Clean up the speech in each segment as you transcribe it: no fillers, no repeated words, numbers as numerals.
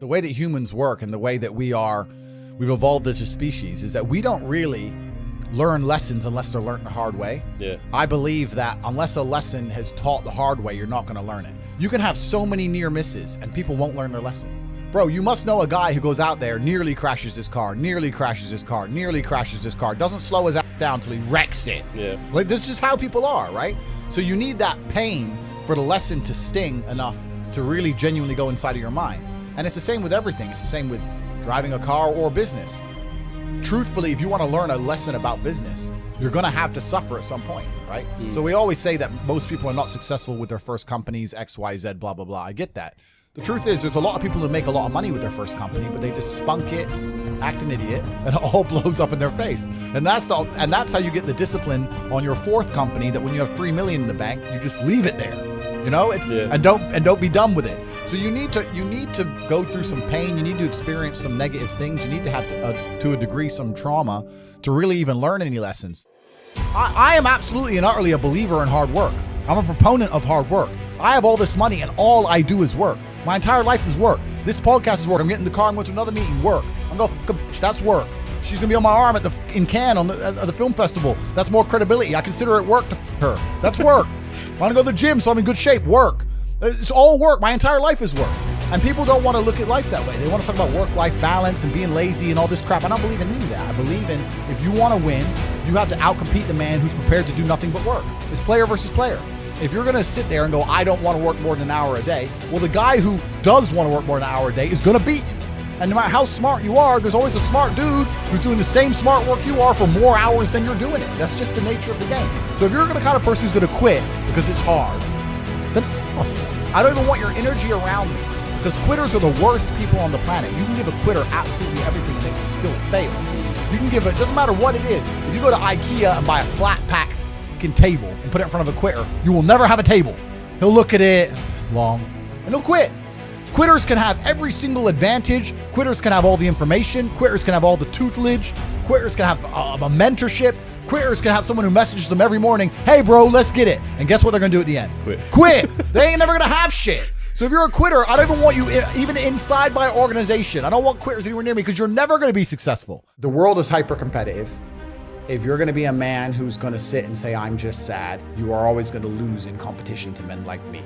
The way that humans work and the way that we've evolved as a species is that we don't really learn lessons unless they're learned the hard way. Yeah. I believe that unless a lesson has taught the hard way, you're not going to learn it. You can have so many near misses and people won't learn their lesson. Bro, you must know a guy who goes out there, nearly crashes his car, doesn't slow his ass down till he wrecks it. Yeah. Like, this is just how people are, right? So you need that pain for the lesson to sting enough to really genuinely go inside of your mind. And it's the same with everything. It's the same with driving a car or business. Truthfully, if you want to learn a lesson about business, you're going to have to suffer at some point, right? So we always say that most people are not successful with their first companies, X, Y, Z, blah, blah, blah. I get that. The truth is, there's a lot of people who make a lot of money with their first company, but they just spunk it, act an idiot, and it all blows up in their face. And that's how you get the discipline on your fourth company, that when you have $3 million in the bank, you just leave it there. You know, and don't be done with it. So you need to go through some pain. You need to experience some negative things. You need to have to a degree some trauma to really even learn any lessons. I am absolutely and utterly a believer in hard work. I'm a proponent of hard work. I have all this money and all I do is work. My entire life is work. This podcast is work. I'm getting in the car and going to another meeting. Work. I'm going to bitch. That's work. She's going to be on my arm in Cannes at the film festival. That's more credibility. I consider it work to her. That's work. I want to go to the gym so I'm in good shape. Work. It's all work. My entire life is work. And people don't want to look at life that way. They want to talk about work-life balance and being lazy and all this crap. I don't believe in any of that. I believe in, if you want to win, you have to outcompete the man who's prepared to do nothing but work. It's player versus player. If you're going to sit there and go, I don't want to work more than an hour a day, well, the guy who does want to work more than an hour a day is going to beat you. And no matter how smart you are, there's always a smart dude who's doing the same smart work you are for more hours than you're doing it. That's just the nature of the game. So if you're the kind of person who's going to quit because it's hard, then f off. I don't even want your energy around me, because quitters are the worst people on the planet. You can give a quitter absolutely everything and they will still fail. You can give it, doesn't matter what it is. If you go to IKEA and buy a flat pack table and put it in front of a quitter, you will never have a table. He'll look at it, it's long, and he'll quit. Quitters can have every single advantage. Quitters can have all the information. Quitters can have all the tutelage. Quitters can have a mentorship. Quitters can have someone who messages them every morning, hey bro, let's get it. And guess what they're gonna do at the end? Quit. They ain't never gonna have shit. So if you're a quitter, I don't even want you even inside my organization. I don't want quitters anywhere near me, because you're never gonna be successful. The world is hyper competitive. If you're gonna be a man who's gonna sit and say, I'm just sad, you are always gonna lose in competition to men like me.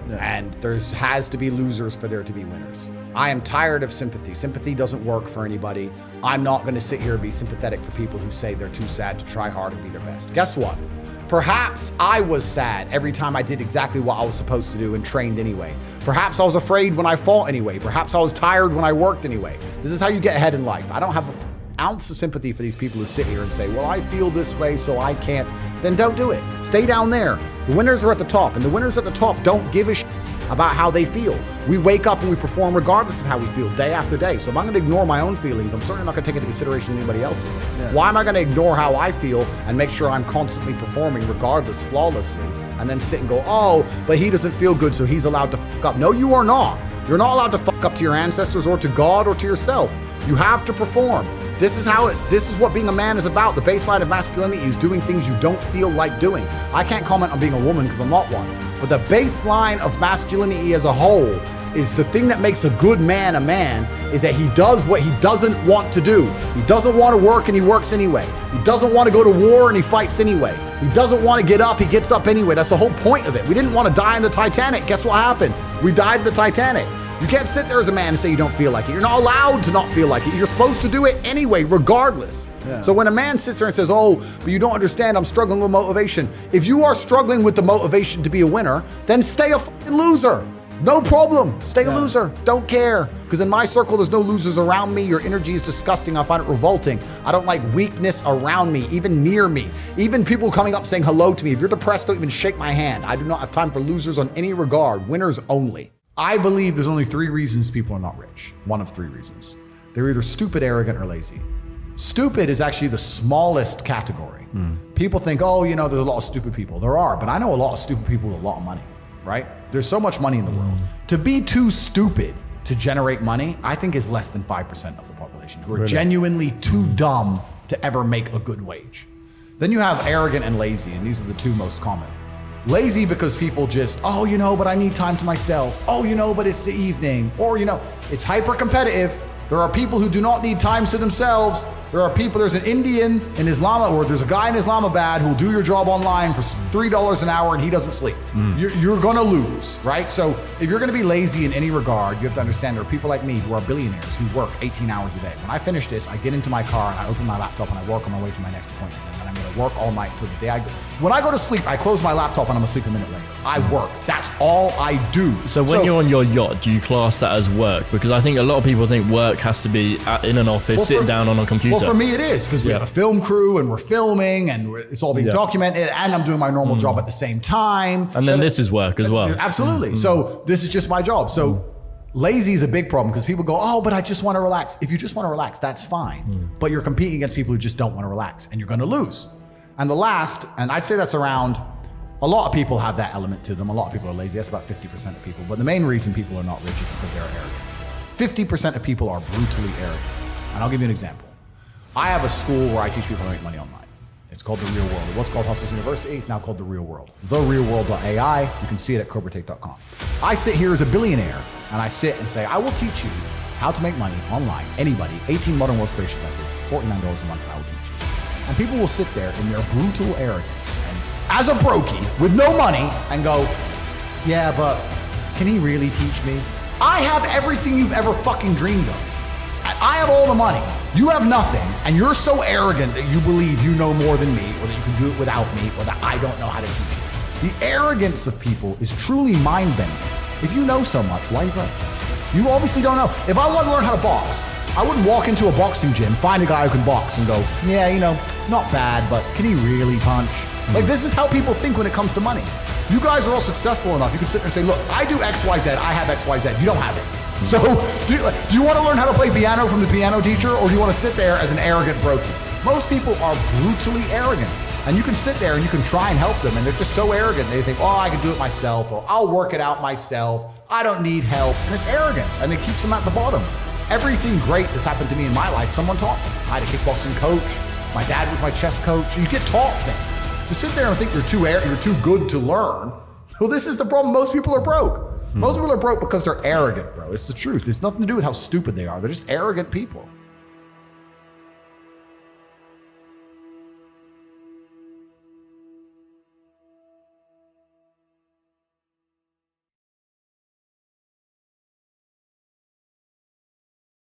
Yeah. And there has to be losers for there to be winners. I am tired of sympathy. Sympathy doesn't work for anybody. I'm not gonna sit here and be sympathetic for people who say they're too sad to try hard and be their best. Guess what? Perhaps I was sad every time I did exactly what I was supposed to do and trained anyway. Perhaps I was afraid when I fought anyway. Perhaps I was tired when I worked anyway. This is how you get ahead in life. I don't have an ounce of sympathy for these people who sit here and say, well, I feel this way, so I can't. Then don't do it. Stay down there. The winners are at the top, and the winners at the top don't give a shit about how they feel. We wake up and we perform regardless of how we feel day after day. So if I'm going to ignore my own feelings, I'm certainly not going to take into consideration anybody else's. Yeah. Why am I going to ignore how I feel and make sure I'm constantly performing regardless, flawlessly, and then sit and go, oh, but he doesn't feel good, so he's allowed to fuck up. No, you are not. You're not allowed to fuck up to your ancestors or to God or to yourself. You have to perform. This is what being a man is about. The baseline of masculinity is doing things you don't feel like doing. I can't comment on being a woman because I'm not one. But the baseline of masculinity as a whole is the thing that makes a good man a man, is that he does what he doesn't want to do. He doesn't want to work and he works anyway. He doesn't want to go to war and he fights anyway. He doesn't want to get up, he gets up anyway. That's the whole point of it. We didn't want to die in the Titanic. Guess what happened? We died in the Titanic. You can't sit there as a man and say you don't feel like it. You're not allowed to not feel like it. You're supposed to do it anyway, regardless. Yeah. So when a man sits there and says, oh, but you don't understand, I'm struggling with motivation. If you are struggling with the motivation to be a winner, then stay a fucking loser. No problem. Stay a loser. Don't care. Because in my circle, there's no losers around me. Your energy is disgusting. I find it revolting. I don't like weakness around me, even near me. Even people coming up saying hello to me. If you're depressed, don't even shake my hand. I do not have time for losers on any regard. Winners only. I believe there's only 3 reasons people are not rich. One of 3 reasons. They're either stupid, arrogant, or lazy. Stupid is actually the smallest category. People think, oh, you know, there's a lot of stupid people. There are, but I know a lot of stupid people with a lot of money, right? There's so much money in the world. To be too stupid to generate money, I think is less than 5% of the population who are genuinely too dumb to ever make a good wage. Then you have arrogant and lazy, and these are the 2 most common. Lazy because people just, oh, but I need time to myself. Oh, but it's the evening. Or, it's hyper competitive. There are people who do not need times to themselves. There's an Indian in Islam, or there's a guy in Islamabad who'll do your job online for $3 an hour and he doesn't sleep. You're gonna lose, right? So if you're gonna be lazy in any regard, you have to understand there are people like me who are billionaires who work 18 hours a day. When I finish this, I get into my car and I open my laptop and I work on my way to my next appointment. And then I'm gonna work all night until the day I go. When I go to sleep, I close my laptop and I'm asleep a minute later. I work. That's all I do. So when you're on your yacht, do you class that as work? Because I think a lot of people think work has to be in an office, sitting down on a computer. Well, for me it is, because we have a film crew and we're filming and it's all being documented, and I'm doing my normal job at the same time. And then this is work as well. Absolutely. So this is just my job. So lazy is a big problem because people go, oh, but I just want to relax. If you just want to relax, that's fine. But you're competing against people who just don't want to relax, and you're going to lose. And the last, and I'd say that's around, a lot of people have that element to them. A lot of people are lazy. That's about 50% of people. But the main reason people are not rich is because they're arrogant. 50% of people are brutally arrogant. And I'll give you an example. I have a school where I teach people how to make money online. It's called The Real World. It was called Hustles University. It's now called The Real World. TheRealWorld.ai. You can see it at CobraTake.com. I sit here as a billionaire and I sit and say, I will teach you how to make money online. Anybody, 18 modern wealth creation methods. It's $49 a month. I will teach you. And people will sit there in their brutal arrogance and as a brokey with no money and go, yeah, but can he really teach me? I have everything you've ever fucking dreamed of. I have all the money. You have nothing, and you're so arrogant that you believe you know more than me, or that you can do it without me, or that I don't know how to teach you. The arrogance of people is truly mind-bending. If you know so much, why are you broke? You obviously don't know. If I want to learn how to box, I wouldn't walk into a boxing gym, find a guy who can box, and go, yeah, not bad, but can he really punch? Like, this is how people think when it comes to money. You guys are all successful enough. You can sit there and say, look, I do X, Y, Z. I have X, Y, Z. You don't have it. So do you want to learn how to play piano from the piano teacher, or do you want to sit there as an arrogant brokey? Most people are brutally arrogant. And you can sit there and you can try and help them, and they're just so arrogant. They think, oh, I can do it myself, or I'll work it out myself. I don't need help. And it's arrogance, and it keeps them at the bottom. Everything great that's happened to me in my life, someone taught me. I had a kickboxing coach. My dad was my chess coach. You get taught things. To sit there and think you're too good to learn, well, this is the problem. Most people are broke. Most people are broke because they're arrogant, bro. It's the truth. It's nothing to do with how stupid they are. They're just arrogant people.